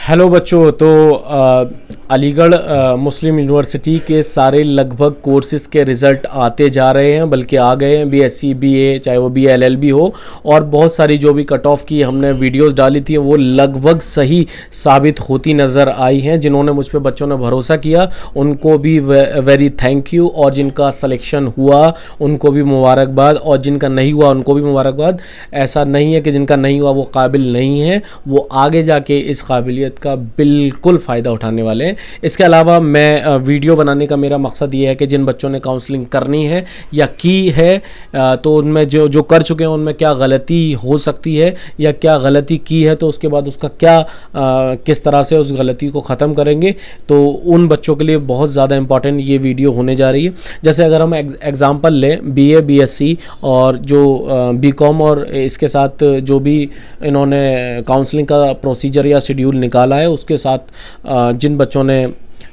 Hello बच्चों। तो अलीगढ़ मुस्लिम university के सारे लगभग कोर्सेज़ के रिज़ल्ट आते जा रहे हैं, बल्कि आ गए हैं। बीएससी बीए, चाहे वो बीए एलएलबी हो, और बहुत सारी जो भी कट ऑफ की हमने वीडियोस डाली थी वो लगभग सही साबित होती नज़र आई हैं। जिन्होंने मुझ पे बच्चों ने भरोसा किया उनको भी वेरी थैंक यू, और जिनका सिलेक्शन हुआ उनको भी मुबारकबाद, और जिनका नहीं हुआ उनको भी मुबारकबाद। ऐसा नहीं है कि जिनका नहीं हुआ वो काबिल नहीं है, वो आगे जाके इस काबिलियत का बिल्कुल फ़ायदा उठाने वाले हैं। इसके अलावा मैं वीडियो बनाने का मेरा मकसद ये है कि जिन बच्चों ने काउंसलिंग करनी है या की है, तो उनमें जो कर चुके हैं उनमें क्या गलती हो सकती है या क्या गलती की है, तो उसके बाद उसका क्या किस तरह से उस गलती को ख़त्म करेंगे, तो उन बच्चों के लिए बहुत ज़्यादा इंपॉर्टेंट ये वीडियो होने जा रही है। जैसे अगर हम एग्ज़ाम्पल लें बीए बीएससी और जो बीकॉम, और इसके साथ जो भी इन्होंने काउंसलिंग का प्रोसीजर या शेड्यूल निकाला है उसके साथ जिन बच्चों ने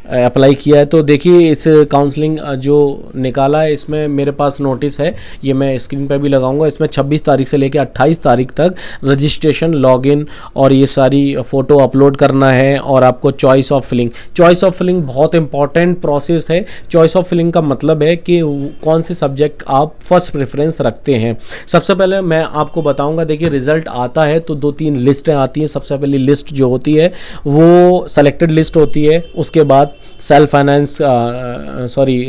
अप्लाई किया है, तो देखिए इस काउंसलिंग जो निकाला है इसमें मेरे पास नोटिस है, ये मैं स्क्रीन पर भी लगाऊंगा। इसमें 26 तारीख से लेकर 28 तारीख तक रजिस्ट्रेशन, लॉगिन और ये सारी फ़ोटो अपलोड करना है, और आपको चॉइस ऑफ फिलिंग बहुत इंपॉर्टेंट प्रोसेस है। चॉइस ऑफ फिलिंग का मतलब है कि कौन से सब्जेक्ट आप फर्स्ट प्रेफरेंस रखते हैं। सबसे पहले मैं आपको बताऊँगा, देखिए रिज़ल्ट आता है तो 2-3 लिस्टें आती हैं। सबसे पहली लिस्ट जो होती है वो सेलेक्टेड लिस्ट होती है, उसके बाद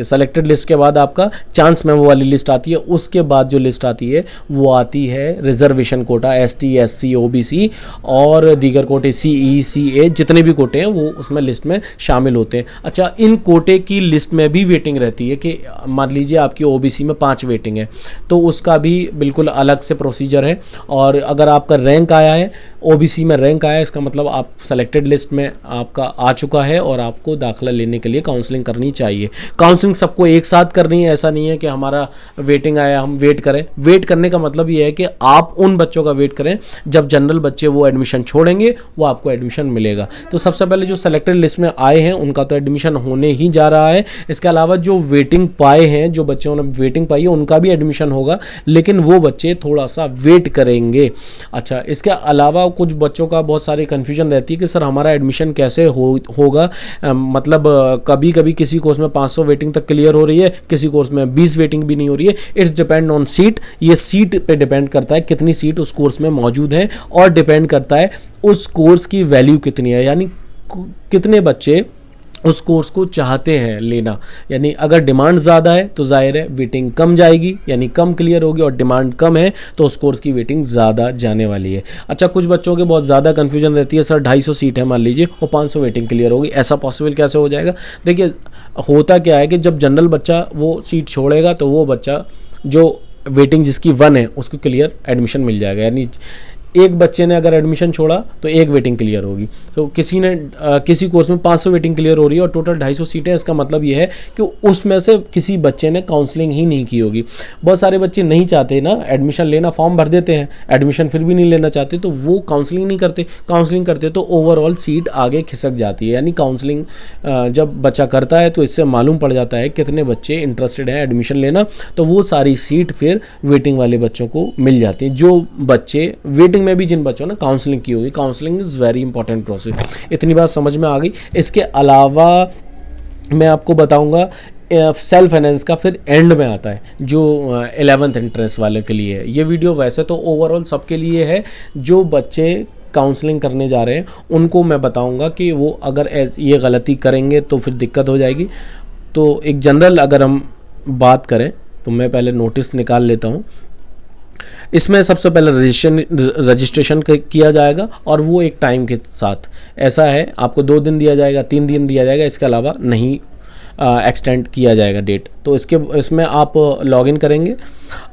सेलेक्टेड लिस्ट के बाद आपका चांस मेमो वाली लिस्ट आती है, उसके बाद जो लिस्ट आती है वो आती है reservation quota, ST SC OBC और दीगर कोटे सीई सीए, जितने भी कोटे हैं वो उसमें लिस्ट में शामिल होते हैं। अच्छा, इन कोटे की लिस्ट में भी वेटिंग रहती है कि मान लीजिए आपकी ओबीसी में 5 वेटिंग है, तो उसका भी बिल्कुल अलग से प्रोसीजर है। और अगर आपका रैंक आया है, ओबीसी में रैंक आया है, इसका मतलब आप सेलेक्टेड लिस्ट में आपका आ चुका है और आपको दाखिला लेने के लिए काउंसलिंग करनी चाहिए। काउंसलिंग सबको एक साथ करनी है, ऐसा नहीं है कि हमारा वेटिंग आया हम वेट करें। वेट करने का मतलब ये है कि आप उन बच्चों का वेट करें जब जनरल बच्चे वो एडमिशन छोड़ेंगे, वो आपको एडमिशन मिलेगा। तो सबसे पहले जो सेलेक्टेड लिस्ट में आए हैं उनका तो एडमिशन होने ही जा रहा है। इसके अलावा जो वेटिंग पाए हैं, जो बच्चों ने वेटिंग पाई है, उनका भी एडमिशन होगा, लेकिन वो बच्चे थोड़ा सा वेट करेंगे। अच्छा, इसके अलावा कुछ बच्चों का बहुत सारी कन्फ्यूजन रहती है कि सर हमारा एडमिशन कैसे होगा, मतलब कभी कभी किसी कोर्स में 500 वेटिंग तक क्लियर हो रही है, किसी कोर्स में 20 वेटिंग भी नहीं हो रही है। इट्स डिपेंड ऑन सीट, ये सीट पे डिपेंड करता है कितनी सीट उस कोर्स में मौजूद है, और डिपेंड करता है उस कोर्स की वैल्यू कितनी है, यानी कितने बच्चे उस कोर्स को चाहते हैं लेना। यानी अगर डिमांड ज़्यादा है तो जाहिर है वेटिंग कम जाएगी, यानी कम क्लियर होगी, और डिमांड कम है तो उस कोर्स की वेटिंग ज़्यादा जाने वाली है। अच्छा, कुछ बच्चों के बहुत ज़्यादा कन्फ्यूजन रहती है, सर 250 सीट है मान लीजिए और 500 वेटिंग क्लियर होगी, ऐसा पॉसिबल कैसे हो जाएगा? देखिए होता क्या है कि जब जनरल बच्चा वो सीट छोड़ेगा तो वो बच्चा जो वेटिंग जिसकी 1 है उसको क्लियर एडमिशन मिल जाएगा। यानी एक बच्चे ने अगर एडमिशन छोड़ा तो एक वेटिंग क्लियर होगी। तो किसी कोर्स में 500 वेटिंग क्लियर हो रही है और टोटल 250 सीटें, इसका मतलब ये है कि उसमें से किसी बच्चे ने काउंसलिंग ही नहीं की होगी। बहुत सारे बच्चे नहीं चाहते ना एडमिशन लेना, फॉर्म भर देते हैं, एडमिशन फिर भी नहीं लेना चाहते, तो वो काउंसलिंग नहीं करते। काउंसलिंग करते तो ओवरऑल सीट आगे खिसक जाती है। यानी काउंसलिंग जब बच्चा करता है तो इससे मालूम पड़ जाता है कितने बच्चे इंटरेस्टेड हैं एडमिशन लेना, तो वो सारी सीट फिर वेटिंग वाले बच्चों को मिल जाती है। जो बच्चे वेटिंग में भी जिन बच्चों ने काउंसलिंग की होगी, counselling is very important process. इतनी बात समझ में आ गई। इसके अलावा मैं आपको बताऊंगा सेल्फ फाइनेंस का फिर एंड में आता है, जो 11th एंट्रेंस वाले के लिए है। ये वीडियो वैसे तो ओवरऑल सबके लिए है, जो बच्चे काउंसलिंग करने जा रहे हैं उनको मैं बताऊंगा कि वो अगर ये गलती करेंगे तो फिर दिक्कत हो जाएगी। तो एक जनरल अगर हम बात करें तो मैं पहले नोटिस निकाल लेता हूँ। इसमें सबसे पहले रजिस्ट्रेशन किया जाएगा, और वो एक टाइम के साथ, ऐसा है आपको 2 दिन दिया जाएगा, 3 दिन दिया जाएगा, इसके अलावा नहीं एक्सटेंड किया जाएगा डेट। तो इसमें आप लॉगिन करेंगे,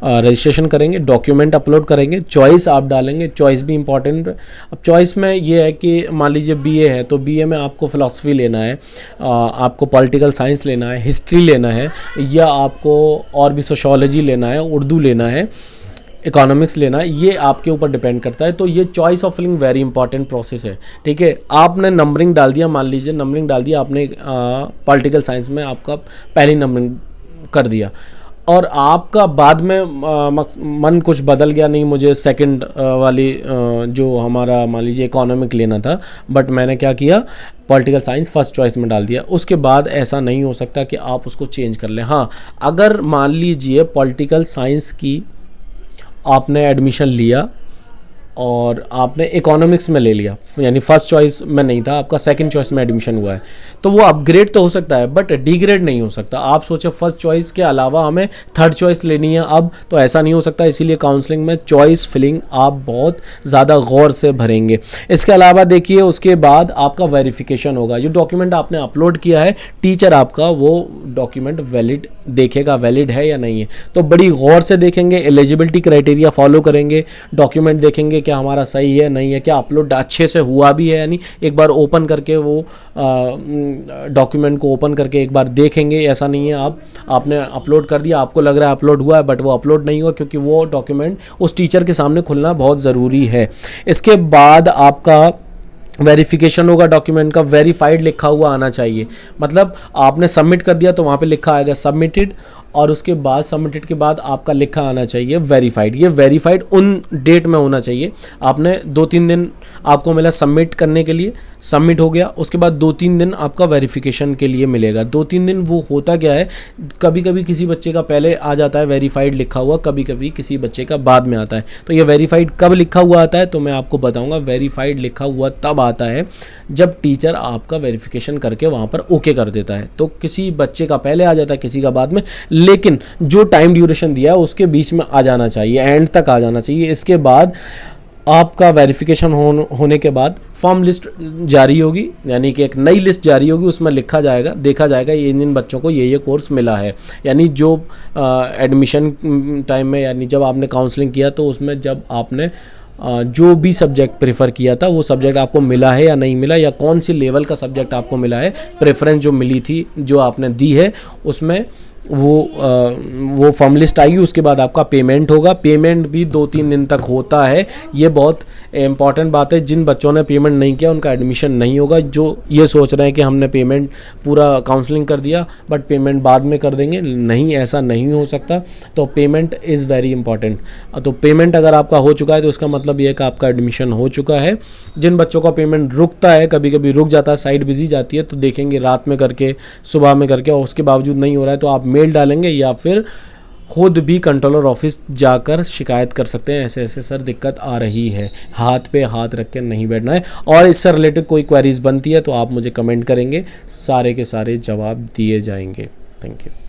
रजिस्ट्रेशन करेंगे, डॉक्यूमेंट अपलोड करेंगे, चॉइस आप डालेंगे। चॉइस भी इंपॉर्टेंट है। अब चॉइस में ये है कि मान लीजिए बीए है तो बीए में आपको फ़िलासफ़ी लेना है, आपको पॉलिटिकल साइंस लेना है, हिस्ट्री लेना है, या आपको और भी सोशोलॉजी लेना है, उर्दू लेना है, इकोनॉमिक्स लेना है, ये आपके ऊपर डिपेंड करता है। तो ये choice of filling very important process है। ठीक है, आपने नंबरिंग डाल दिया, मान लीजिए नंबरिंग डाल दिया आपने, पॉलिटिकल साइंस में आपका पहली नंबरिंग कर दिया, और आपका बाद में मन कुछ बदल गया, नहीं मुझे सेकंड वाली जो हमारा मान लीजिए इकोनॉमिक लेना था, बट मैंने क्या किया, पॉलिटिकल साइंस फर्स्ट चॉइस में डाल दिया। उसके बाद ऐसा नहीं हो सकता कि आप उसको चेंज कर लें। हाँ, अगर मान लीजिए पॉलिटिकल साइंस की आपने एडमिशन लिया और आपने इकोनॉमिक्स में ले लिया, यानी फर्स्ट चॉइस में नहीं था आपका, सेकंड चॉइस में एडमिशन हुआ है, तो वो अपग्रेड तो हो सकता है बट डिग्रेड नहीं हो सकता। आप सोचे फर्स्ट चॉइस के अलावा हमें थर्ड चॉइस लेनी है अब, तो ऐसा नहीं हो सकता। इसीलिए काउंसलिंग में चॉइस फिलिंग आप बहुत ज़्यादा गौर से भरेंगे। इसके अलावा देखिए, उसके बाद आपका वेरिफिकेशन होगा। जो डॉक्यूमेंट आपने अपलोड किया है, टीचर आपका वो डॉक्यूमेंट वैलिड देखेगा, वैलिड है या नहीं है, तो बड़ी गौर से देखेंगे, एलिजिबिलिटी क्राइटेरिया फॉलो करेंगे, डॉक्यूमेंट देखेंगे क्या हमारा सही है नहीं है, क्या अपलोड अच्छे से हुआ भी है, यानी एक बार ओपन करके वो डॉक्यूमेंट को ओपन करके एक बार देखेंगे। ऐसा नहीं है आपने अपलोड कर दिया, आपको लग रहा है अपलोड हुआ है बट वो अपलोड नहीं हुआ, क्योंकि वो डॉक्यूमेंट उस टीचर के सामने खुलना बहुत ज़रूरी है। इसके बाद आपका वेरिफिकेशन होगा, डॉक्यूमेंट का वेरीफाइड लिखा हुआ आना चाहिए। मतलब आपने सबमिट कर दिया तो वहाँ पे लिखा आएगा सबमिटेड, और उसके बाद सबमिटेड के बाद आपका लिखा आना चाहिए वेरीफाइड। ये वेरीफाइड उन डेट में होना चाहिए। आपने 2-3 दिन आपको मिला सबमिट करने के लिए, सबमिट हो गया, उसके बाद 2-3 दिन आपका वेरिफिकेशन के लिए मिलेगा। 2-3 दिन वो होता क्या है, कभी कभी किसी बच्चे का पहले आ जाता है वेरीफाइड लिखा हुआ, कभी कभी किसी बच्चे का बाद में आता है। तो ये वेरीफाइड कब लिखा हुआ आता है, तो मैं आपको बताऊंगा। वेरीफाइड लिखा हुआ तब आता है जब टीचर आपका वेरिफिकेशन करके वहाँ पर ओके कर देता है। तो किसी बच्चे का पहले आ जाता है, किसी का बाद में, लेकिन जो टाइम ड्यूरेशन दिया है उसके बीच में आ जाना चाहिए, एंड तक आ जाना चाहिए। इसके बाद आपका वेरिफिकेशन होने के बाद फॉर्म लिस्ट जारी होगी, यानी कि एक नई लिस्ट जारी होगी, उसमें लिखा जाएगा, देखा जाएगा इन बच्चों को ये कोर्स मिला है। यानी जो एडमिशन टाइम में, यानी जब आपने काउंसलिंग किया तो उसमें जब आपने जो भी सब्जेक्ट प्रेफर किया था वो सब्जेक्ट आपको मिला है या नहीं मिला, या कौन सी लेवल का सब्जेक्ट आपको मिला है, प्रेफरेंस जो मिली थी जो आपने दी है उसमें वो फॉर्म लिस्ट आएगी। उसके बाद आपका पेमेंट होगा। पेमेंट भी 2-3 दिन तक होता है। ये बहुत इंपॉर्टेंट बात है। जिन बच्चों ने पेमेंट नहीं किया उनका एडमिशन नहीं होगा। जो ये सोच रहे हैं कि हमने पेमेंट पूरा काउंसलिंग कर दिया बट पेमेंट बाद में कर देंगे, नहीं, ऐसा नहीं हो सकता। तो पेमेंट इज़ वेरी इंपॉर्टेंट। तो पेमेंट अगर आपका हो चुका है तो इसका मतलब ये है कि आपका एडमिशन हो चुका है। जिन बच्चों का पेमेंट रुकता है, कभी कभी रुक जाता है, साइट बिजी जाती है, तो देखेंगे रात में करके, सुबह में करके, और उसके बावजूद नहीं हो रहा है तो आप मेल डालेंगे या फिर खुद भी कंट्रोलर ऑफिस जाकर शिकायत कर सकते हैं, ऐसे ऐसे सर दिक्कत आ रही है। हाथ पे हाथ रख के नहीं बैठना है। और इससे रिलेटेड कोई क्वेरीज बनती है तो आप मुझे कमेंट करेंगे, सारे के सारे जवाब दिए जाएंगे। Thank you.